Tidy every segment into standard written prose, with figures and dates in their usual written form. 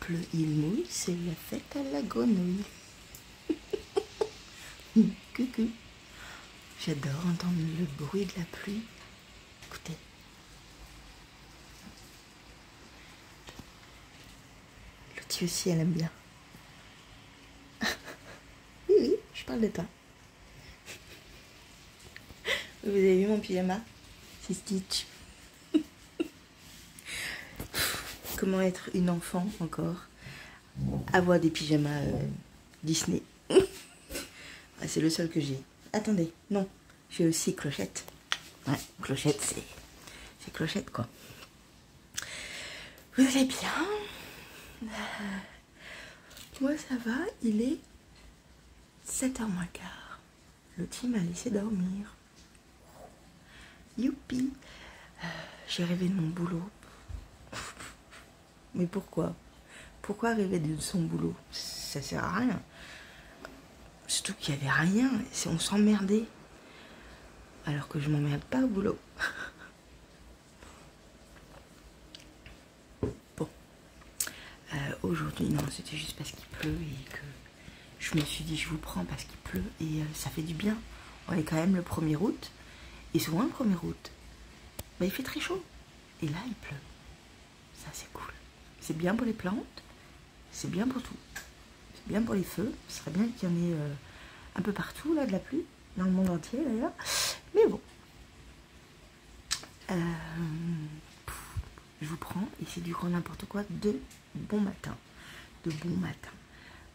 pleut, il mouille, c'est la fête à la grenouille. Coucou. J'adore entendre le bruit de la pluie. Écoutez. L'autre aussi, elle aime bien. Oui, oui, je parle de toi. Vous avez vu mon pyjama? C'est Stitch. Comment être une enfant encore? Avoir des pyjamas Disney. C'est le seul que j'ai. Attendez, non. J'ai aussi Clochette. Ouais, Clochette, c'est Clochette, quoi. Vous allez bien? Moi, ça va. Il est 7h moins quart. Le team m'a laissé dormir. Youpi. J'ai rêvé de mon boulot. Mais pourquoi? Pourquoi rêver de son boulot? Ça sert à rien. Surtout qu'il n'y avait rien. On s'emmerdait. Alors que je m'emmerde pas au boulot. Bon. Aujourd'hui, non, c'était juste parce qu'il pleut et que je me suis dit je vous prends parce qu'il pleut et ça fait du bien. On est quand même le 1er août. Et souvent le 1er août, bah, il fait très chaud. Et là, il pleut. Ça, c'est cool. C'est bien pour les plantes. C'est bien pour tout. C'est bien pour les feux. Ce serait bien qu'il y en ait un peu partout, là, de la pluie. Dans le monde entier, d'ailleurs. Mais bon. Je vous prends. Et c'est du grand n'importe quoi de bon matin. De bon matin.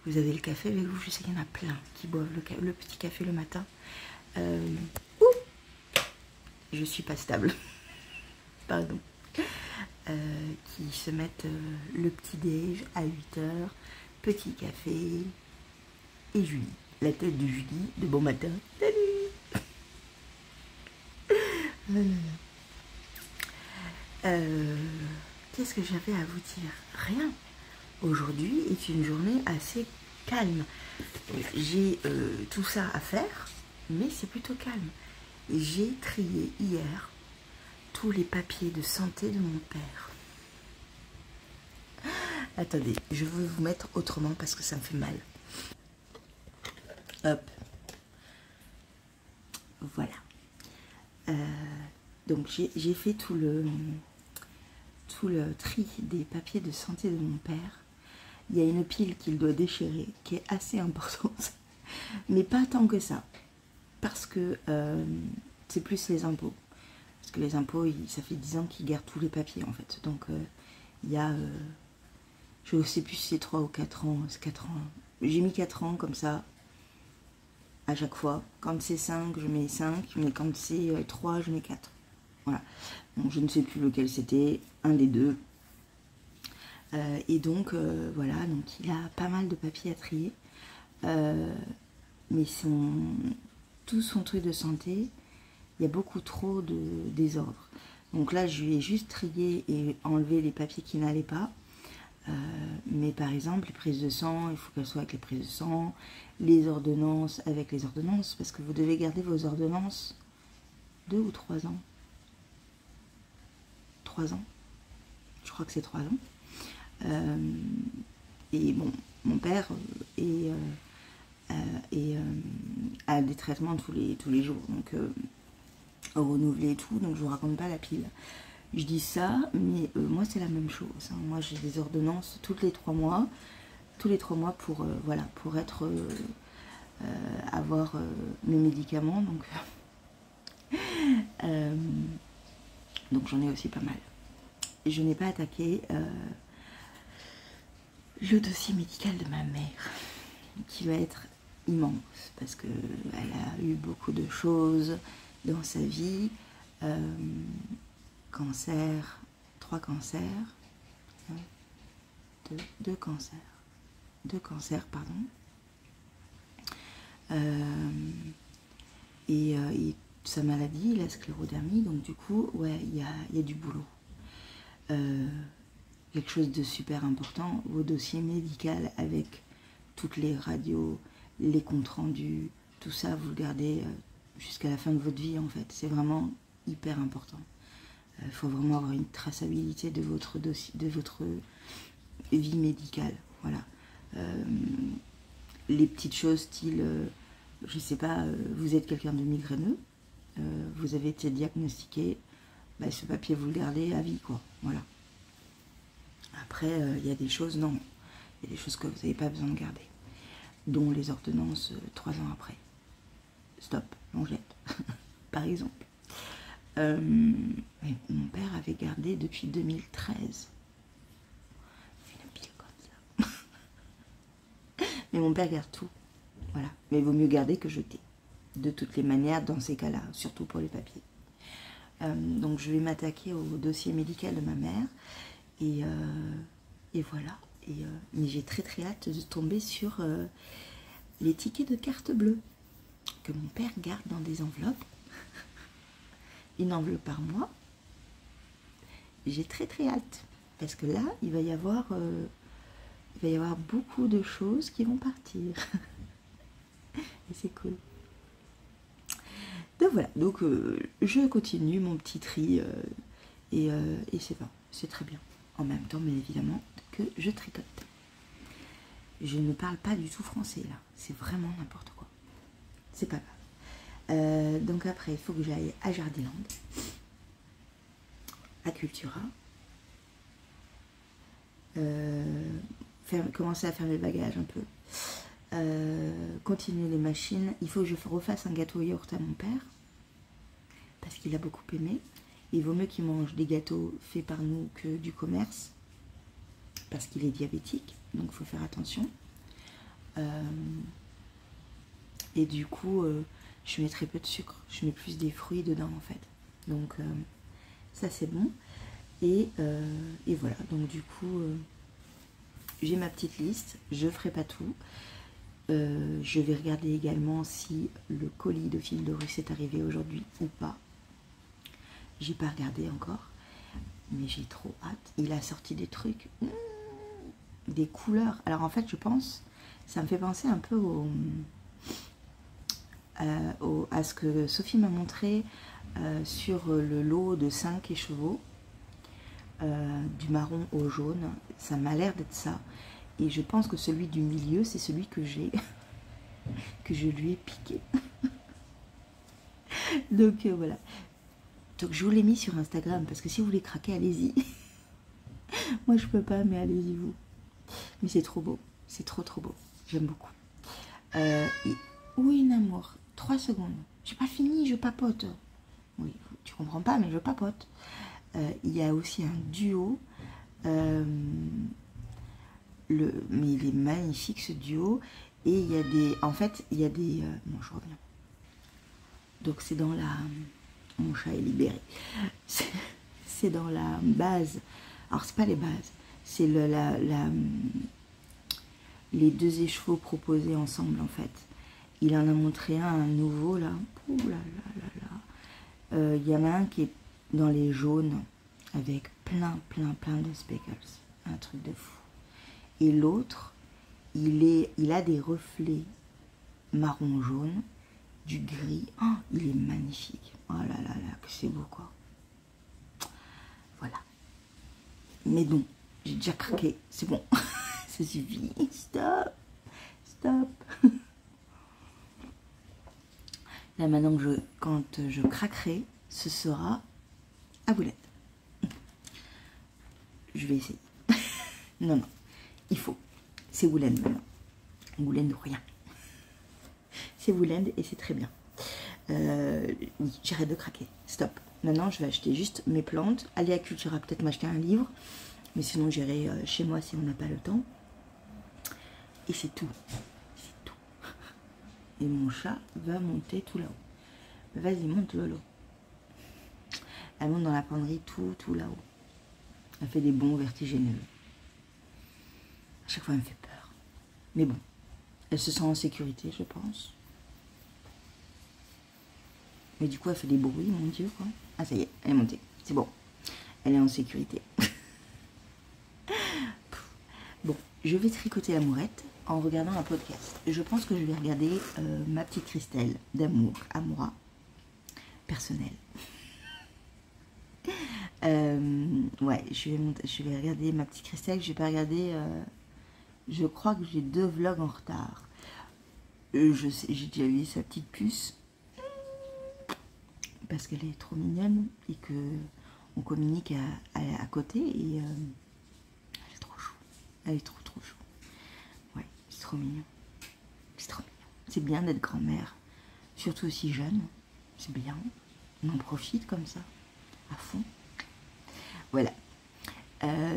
Vous avez le café avec vous. Je sais qu'il y en a plein qui boivent le petit café le matin. Je suis pas stable. Pardon. Qui se mettent le petit déj à 8h, petit café, et Julie, la tête de Julie, de bon matin. Salut. Qu'est-ce que j'avais à vous dire? Rien. Aujourd'hui est une journée assez calme. J'ai tout ça à faire, mais c'est plutôt calme. J'ai trié hier tous les papiers de santé de mon père. Attendez, je veux vous mettre autrement parce que ça me fait mal. Hop. Voilà. Donc j'ai fait tout le tri des papiers de santé de mon père. Il y a une pile qu'il doit déchirer qui est assez importante, mais pas tant que ça. Parce que c'est plus les impôts. Parce que les impôts, ça fait 10 ans qu'ils gardent tous les papiers en fait. Donc il y a, je ne sais plus si c'est 3 ou 4 ans, c'est 4 ans. J'ai mis 4 ans comme ça, à chaque fois. Quand c'est 5, je mets 5, mais quand c'est 3, je mets 4. Voilà. Donc je ne sais plus lequel c'était, un des deux. Et donc voilà, donc il a pas mal de papiers à trier. Mais tout son truc de santé, il y a beaucoup trop de désordre. Donc là, je lui ai juste trié et enlevé les papiers qui n'allaient pas. Mais par exemple, les prises de sang, il faut qu'elles soient avec les prises de sang. Les ordonnances, avec les ordonnances. Parce que vous devez garder vos ordonnances 2 ou 3 ans. 3 ans. Je crois que c'est 3 ans. Et bon, mon père a des traitements tous les jours. Donc renouveler et tout, donc je vous raconte pas la pile. Je dis ça, mais moi c'est la même chose. Hein. Moi j'ai des ordonnances tous les 3 mois pour voilà, pour être avoir mes médicaments. Donc j'en ai aussi pas mal. Et je n'ai pas attaqué le dossier médical de ma mère, qui va être immense parce que elle a eu beaucoup de choses dans sa vie. Cancer, 3 cancers, 2 cancers, 2 cancers, pardon. Et sa maladie, la sclérodermie, donc du coup, ouais, il y a du boulot. Quelque chose de super important, vos dossiers médicaux avec toutes les radios, les comptes rendus, tout ça, vous le gardez jusqu'à la fin de votre vie en fait. C'est vraiment hyper important. Il faut vraiment avoir une traçabilité de votre dossier, de votre vie médicale, voilà. Les petites choses style, je sais pas, vous êtes quelqu'un de migraineux, vous avez été diagnostiqué, bah, ce papier vous le gardez à vie, quoi, voilà. Après, il y a des choses, non, il y a des choses que vous n'avez pas besoin de garder, dont les ordonnances 3 ans après. Stop, on jette, par exemple. Mon père avait gardé depuis 2013. Une pile comme ça. Mais mon père garde tout. Voilà. Mais il vaut mieux garder que jeter. De toutes les manières, dans ces cas-là, surtout pour les papiers. Donc je vais m'attaquer au dossier médical de ma mère. Et voilà. Mais j'ai très très hâte de tomber sur les tickets de carte bleue que mon père garde dans des enveloppes. Une enveloppe par mois. J'ai très très hâte. Parce que là, il va y avoir beaucoup de choses qui vont partir. Et c'est cool. Donc voilà, donc je continue mon petit tri et c'est bon, c'est très bien. En même temps, bien évidemment, que je tricote. Je ne parle pas du tout français là, c'est vraiment n'importe quoi. C'est pas grave. Donc après, il faut que j'aille à Jardiland, à Cultura, commencer à faire mes bagages un peu. Continuer les machines. Il faut que je refasse un gâteau yaourt à mon père parce qu'il a beaucoup aimé. Il vaut mieux qu'il mange des gâteaux faits par nous que du commerce parce qu'il est diabétique, donc il faut faire attention. Et du coup je mets très peu de sucre, je mets plus des fruits dedans en fait, donc ça c'est bon. Et voilà, donc du coup j'ai ma petite liste, je ferai pas tout. Je vais regarder également si le colis de fil de russe est arrivé aujourd'hui ou pas. J'ai pas regardé encore, mais j'ai trop hâte. Il a sorti des trucs, des couleurs. Alors en fait, je pense, ça me fait penser un peu à ce que Sophie m'a montré sur le lot de 5 écheveaux, du marron au jaune. Ça m'a l'air d'être ça. Et je pense que celui du milieu, c'est celui que j'ai, que je lui ai piqué. Donc voilà. Donc je vous l'ai mis sur Instagram, parce que si vous voulez craquer, allez-y. Moi je peux pas, mais allez-y vous. Mais c'est trop beau, c'est trop trop beau. J'aime beaucoup. Oui, amour, 3 secondes. J'ai pas fini, je papote. Oui, tu comprends pas, mais je papote. Il y a aussi un duo. Mais il est magnifique ce duo. Et il y a des... En fait, il y a des... bon, je reviens. Donc c'est dans la... Mon chat est libéré. C'est dans la base. Alors c'est pas les bases. C'est les 2 écheveaux proposés ensemble en fait. Il en a montré un nouveau là. Ouh là là là là. Il y en a un qui est dans les jaunes avec plein de speckles. Un truc de fou. Et l'autre, il a des reflets marron-jaune, du gris. Oh, il est magnifique. Oh là là là, que c'est beau quoi. Voilà. Mais bon, j'ai déjà craqué. C'est bon. Ça suffit. Stop. Stop. Là maintenant, quand je craquerai, ce sera à boulette. Je vais essayer. Non. Il faut. C'est Woolend maintenant. Woolend rien. C'est Woolend et c'est très bien. Oui, j'arrête de craquer. Stop. Maintenant, je vais acheter juste mes plantes. Aller à Cultura, peut-être m'acheter un livre. Mais sinon, j'irai chez moi si on n'a pas le temps. Et c'est tout. C'est tout. Et mon chat va monter tout là-haut. Vas-y, monte Lolo. Elle monte dans la penderie tout là-haut. Elle fait des bonds vertigineux. À chaque fois, elle me fait peur. Mais bon, elle se sent en sécurité, je pense. Mais du coup, elle fait des bruits, mon Dieu, quoi. Ah, ça y est, elle est montée. C'est bon. Elle est en sécurité. Bon, je vais tricoter l'amourette en regardant un podcast. Je pense que je vais regarder ma petite Christelle d'amour à moi, personnelle. Ouais, je vais regarder ma petite Christelle. J'ai pas regardé. Je crois que j'ai 2 vlogs en retard. J'ai déjà vu sa petite puce parce qu'elle est trop mignonne et que on communique à côté et elle est trop chou. Elle est trop chou. Ouais, c'est trop mignon. C'est trop mignon. C'est bien d'être grand-mère, surtout aussi jeune. C'est bien. On en profite comme ça, à fond. Voilà.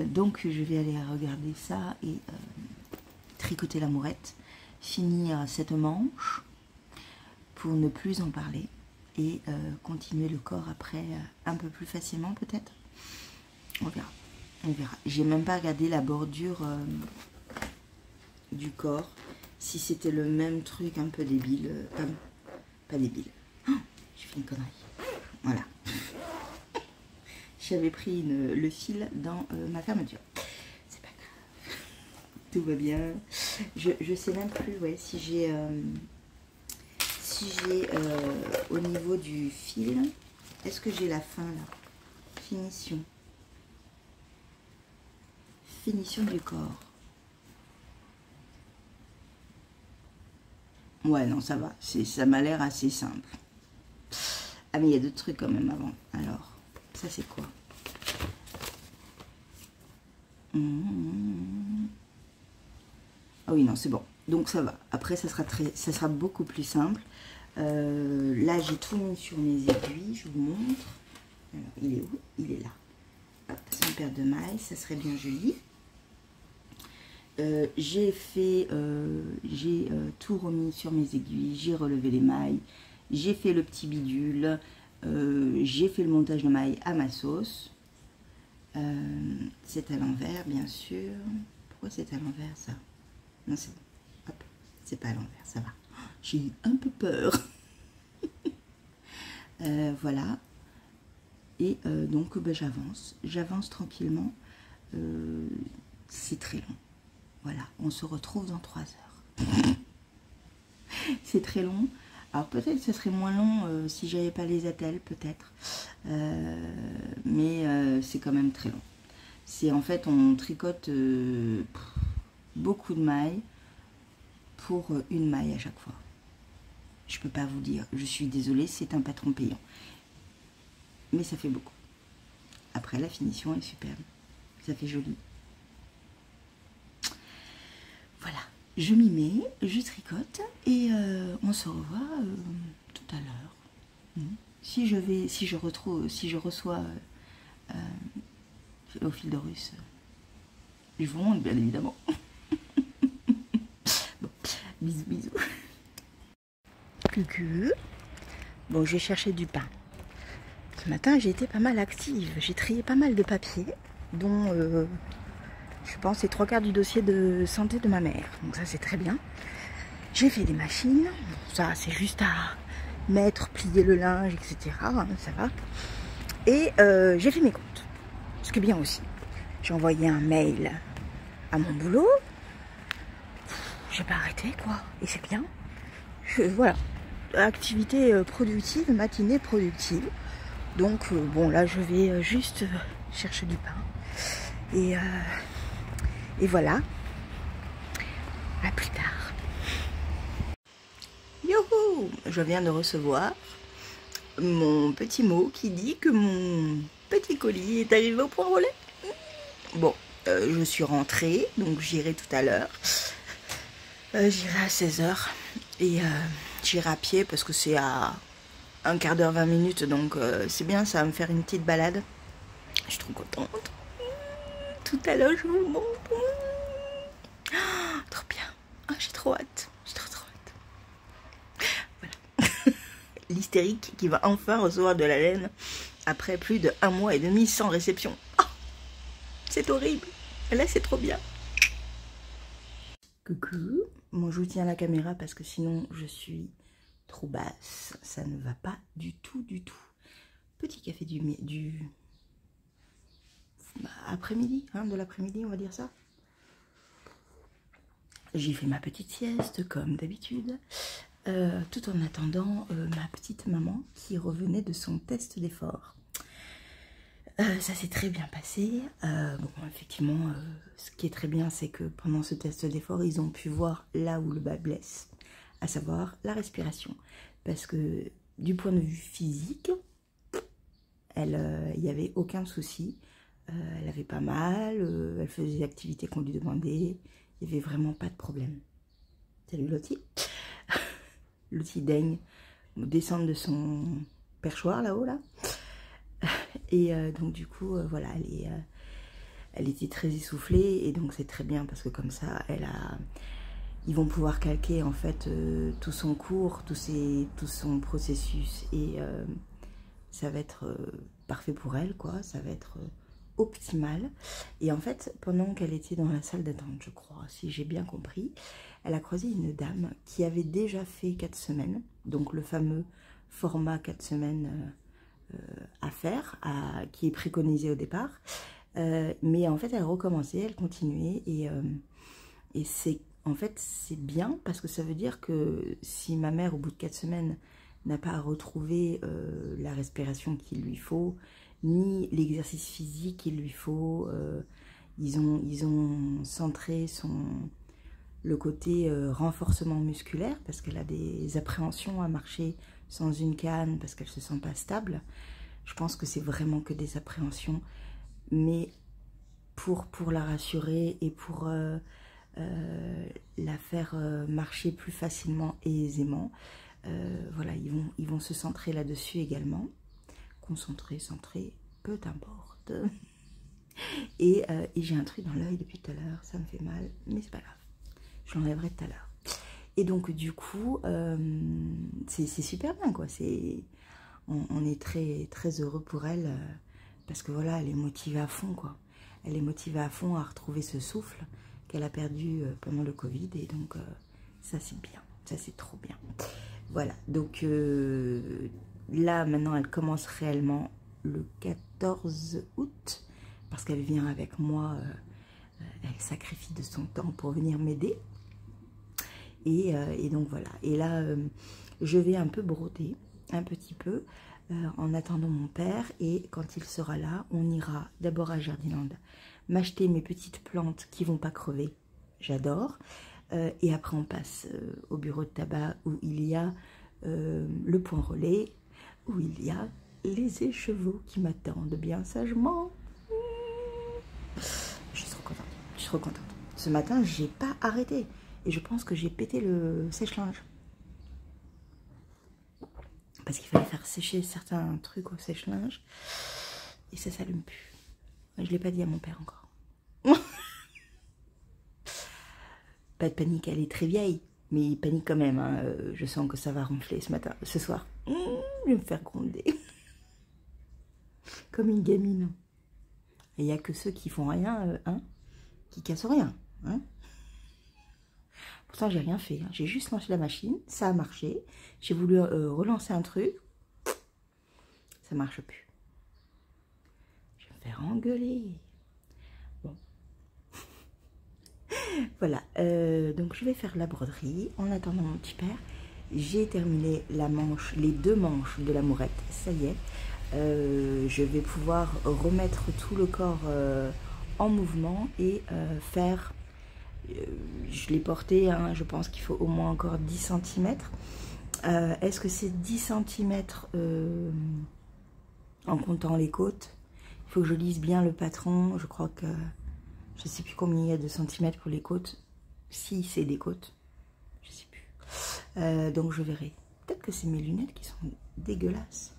Donc je vais aller regarder ça et tricoter l'amourette, finir cette manche pour ne plus en parler et continuer le corps après un peu plus facilement peut-être. On verra. On verra. J'ai même pas regardé la bordure du corps, si c'était le même truc un peu débile. Pas débile. Oh, j'ai fait une connerie. Voilà. J'avais pris le fil dans ma fermeture. C'est pas grave. Tout va bien. Je sais même plus ouais, si j'ai au niveau du fil, est-ce que j'ai la fin là? Finition. Finition du corps. Ouais, non, ça va. Ça m'a l'air assez simple. Ah, mais il y a d'autres trucs quand même avant. Alors, ça c'est quoi? Ah oui, non, c'est bon. Donc ça va. Après, ça sera beaucoup plus simple. Là, j'ai tout mis sur mes aiguilles. Je vous montre. Alors, il est où? Il est là. Hop, sans paire de mailles, ça serait bien joli. J'ai tout remis sur mes aiguilles. J'ai relevé les mailles. J'ai fait le petit bidule. J'ai fait le montage de mailles à ma sauce. C'est à l'envers, bien sûr. Pourquoi c'est à l'envers, ça? Non, c'est bon. Hop, c'est pas à l'envers, ça va. J'ai eu un peu peur. Voilà. Et donc, ben, j'avance tranquillement. C'est très long. Voilà, on se retrouve dans 3 heures. C'est très long. Alors peut-être que ce serait moins long si j'avais pas les attelles, peut-être. Mais c'est quand même très long. C'est en fait, on tricote beaucoup de mailles pour une maille à chaque fois. Je peux pas vous dire. Je suis désolée, c'est un patron payant. Mais ça fait beaucoup. Après, la finition est superbe. Ça fait joli. Voilà. Je m'y mets, je tricote et on se revoit tout à l'heure. Si je reçois au fil de russe, je vous montre bien évidemment. Bon, bisous, bisous. Coucou. Bon, je vais chercher du pain. Ce matin, j'ai été pas mal active. J'ai trié pas mal de papiers, dont je pense les 3/4 du dossier de santé de ma mère. Donc ça, c'est très bien. J'ai fait des machines. Ça, c'est juste à mettre, plier le linge, etc. Ça va. Et j'ai fait mes comptes. Ce qui est bien aussi. J'ai envoyé un mail à mon boulot. J'ai pas arrêté, quoi. Et c'est bien. Voilà. Activité productive, matinée productive. Donc, bon, là, je vais juste chercher du pain. Et voilà. À plus tard. Youhou! Je viens de recevoir mon petit mot qui dit que mon petit colis est arrivé au point relais. Bon, je suis rentrée, donc j'irai tout à l'heure. J'irai à 16 h. Et j'irai à pied parce que c'est à 1/4 d'heure, 20 minutes. Donc c'est bien, ça va me faire une petite balade. Je suis trop contente. Tout à l'heure, je vous montre. Oh, trop bien. Oh, j'ai trop hâte. J'ai trop hâte. Voilà. L'hystérique qui va enfin recevoir de la laine après plus de 1 mois et demi sans réception. Oh, c'est horrible. Et là, c'est trop bien. Coucou. Bon, je vous tiens la caméra parce que sinon, je suis trop basse. Ça ne va pas du tout, du tout. Petit café du après-midi, hein, de l'après-midi, on va dire ça. J'ai fait ma petite sieste, comme d'habitude, tout en attendant ma petite maman qui revenait de son test d'effort. Ça s'est très bien passé. Bon, effectivement, ce qui est très bien, c'est que pendant ce test d'effort, ils ont pu voir là où le bas blesse, à savoir la respiration. Parce que du point de vue physique, il n'y avait aucun souci. Elle avait pas mal, elle faisait les activités qu'on lui demandait. Il n'y avait vraiment pas de problème. Salut Lottie. Lottie daigne descendre de son perchoir là-haut là. Et donc du coup, voilà, elle était très essoufflée et donc c'est très bien parce que comme ça, ils vont pouvoir calquer en fait tout son cours, tout son processus et ça va être parfait pour elle, quoi. Ça va être optimal. Et en fait, pendant qu'elle était dans la salle d'attente, je crois, si j'ai bien compris, elle a croisé une dame qui avait déjà fait 4 semaines, donc le fameux format 4 semaines à faire, qui est préconisé au départ. Mais en fait, elle recommençait, elle continuait et c'est en fait c'est bien parce que ça veut dire que si ma mère au bout de 4 semaines n'a pas retrouvé la respiration qu'il lui faut, ni l'exercice physique qu'il lui faut, ils ont centré le côté renforcement musculaire parce qu'elle a des appréhensions à marcher sans une canne parce qu'elle ne se sent pas stable. Je pense que c'est vraiment que des appréhensions, mais pour la rassurer et pour la faire marcher plus facilement et aisément, voilà, ils vont se centrer là-dessus également. Concentrer, centrer, peu importe. Et j'ai un truc dans l'œil depuis tout à l'heure, ça me fait mal, mais c'est pas grave. Je l'enlèverai tout à l'heure. Et donc du coup, c'est super bien quoi. On est très très heureux pour elle parce que voilà, elle est motivée à fond quoi. Elle est motivée à fond à retrouver ce souffle qu'elle a perdu pendant le Covid et donc ça c'est bien, ça c'est trop bien. Voilà, donc là maintenant elle commence réellement le 14 août parce qu'elle vient avec moi, elle sacrifie de son temps pour venir m'aider. Et donc voilà, et là je vais un peu broder, un petit peu, en attendant mon père, et quand il sera là, on ira d'abord à Jardiland, m'acheter mes petites plantes qui vont pas crever, j'adore, et après on passe au bureau de tabac où il y a le point relais, où il y a les écheveaux qui m'attendent bien sagement. Je suis trop contente, je suis trop contente. Ce matin, j'ai pas arrêté. Et je pense que j'ai pété le sèche-linge. Parce qu'il fallait faire sécher certains trucs au sèche-linge. Et ça s'allume plus. Je ne l'ai pas dit à mon père encore. Pas de panique, elle est très vieille. Mais il panique quand même. Hein. Je sens que ça va ronfler ce soir. Je vais me faire gronder. Comme une gamine. Et il n'y a que ceux qui font rien, hein, qui cassent rien. Hein. Pourtant, j'ai rien fait. Hein. J'ai juste lancé la machine. Ça a marché. J'ai voulu relancer un truc. Ça marche plus. Je vais me faire engueuler. Bon. Voilà. Donc, je vais faire la broderie. En attendant mon petit père, j'ai terminé la manche, les 2 manches de la mourette. Ça y est. Je vais pouvoir remettre tout le corps en mouvement et faire... je l'ai porté, hein, je pense qu'il faut au moins encore 10 cm. Est-ce que c'est 10 cm en comptant les côtes? Il faut que je lise bien le patron. Je crois que je ne sais plus combien il y a de centimètres pour les côtes. Si c'est des côtes, je ne sais plus. Donc je verrai. Peut-être que c'est mes lunettes qui sont dégueulasses.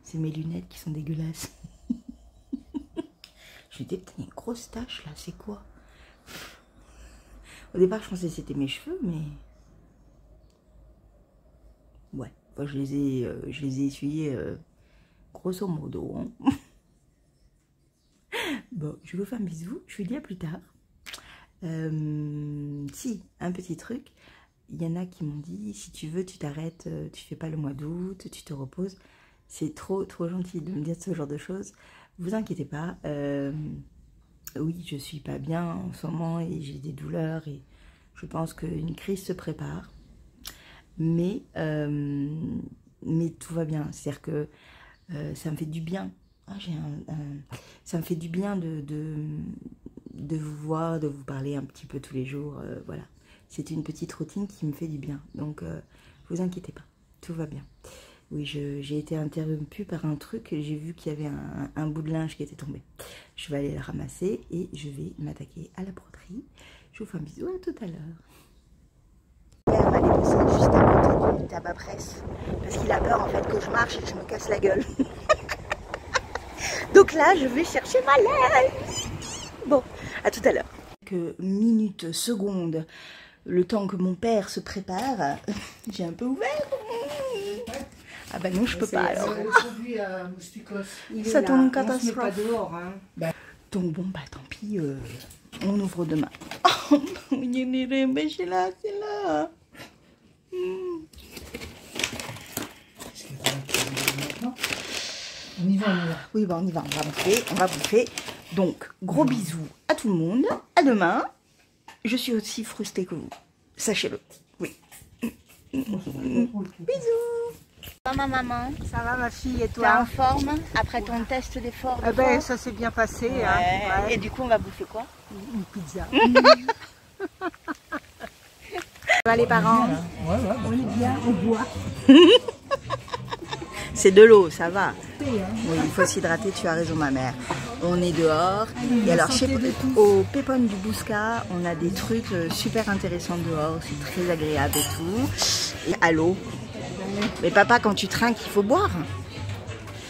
C'est mes lunettes qui sont dégueulasses. J'ai des peut-être une grosse tache là, c'est quoi? Au départ, je pensais que c'était mes cheveux, mais... Ouais, enfin, je les ai essuyés grosso modo. Hein. Bon, je vous fais un bisou, je vous dis à plus tard. Si, un petit truc. Il y en a qui m'ont dit, si tu veux, tu t'arrêtes, tu fais pas le mois d'août, tu te reposes. C'est trop gentil de me dire ce genre de choses. Vous inquiétez pas. Oui, je suis pas bien en ce moment et j'ai des douleurs et je pense qu'une crise se prépare. Mais tout va bien. C'est-à-dire que ça me fait du bien ça me fait du bien de vous voir, de vous parler un petit peu tous les jours. Voilà, c'est une petite routine qui me fait du bien. Donc, vous inquiétez pas, tout va bien. Oui, j'ai été interrompue par un truc. J'ai vu qu'il y avait un bout de linge qui était tombé. Je vais aller le ramasser et je vais m'attaquer à la broderie. Je vous fais un bisou, à tout à l'heure. On va aller passer juste à côté du tabac presse parce qu'il a peur en fait que je marche et que je me casse la gueule. Donc là, je vais chercher ma laine. Bon, à tout à l'heure. Quelques minutes, secondes, le temps que mon père se prépare. J'ai un peu ouvert. Ah bah non, je peux pas alors. Ça tombe catastrophe. Donc bon, bah tant pis, on ouvre demain. Oh, c'est là, c'est là. On y va, on y va. Oui, bah on y va, on va bouffer. Donc, gros bisous à tout le monde. À demain. Je suis aussi frustrée que vous. Sachez-le. Oui. Bisous. Ça va, ma maman? Ça va, ma fille, et T'es toi? en forme après ton test d'effort? Eh ben, ça s'est bien passé. Ouais. Hein. Ouais. Et du coup, on va bouffer quoi? Une pizza. Ça va, les parents? Ouais, on est bien, on boit. C'est de l'eau, ça va. Oui, il faut s'hydrater, tu as raison, ma mère. On est dehors. Et alors, au Pépone du Bouscat, on a des trucs super intéressants dehors. C'est très agréable et tout. Et à l'eau. Mais papa, quand tu trinques, il faut boire.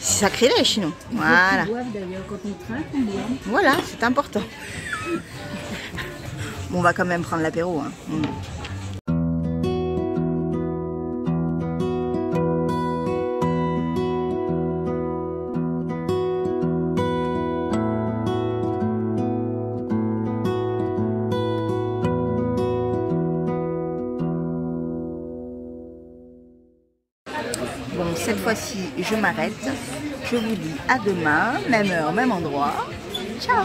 C'est sacrilège, sinon. Voilà. Quand on trinque, on boit. Voilà, c'est important. Bon, on va quand même prendre l'apéro. Hein. Bon, cette fois-ci, je m'arrête. Je vous dis à demain, même heure, même endroit. Ciao!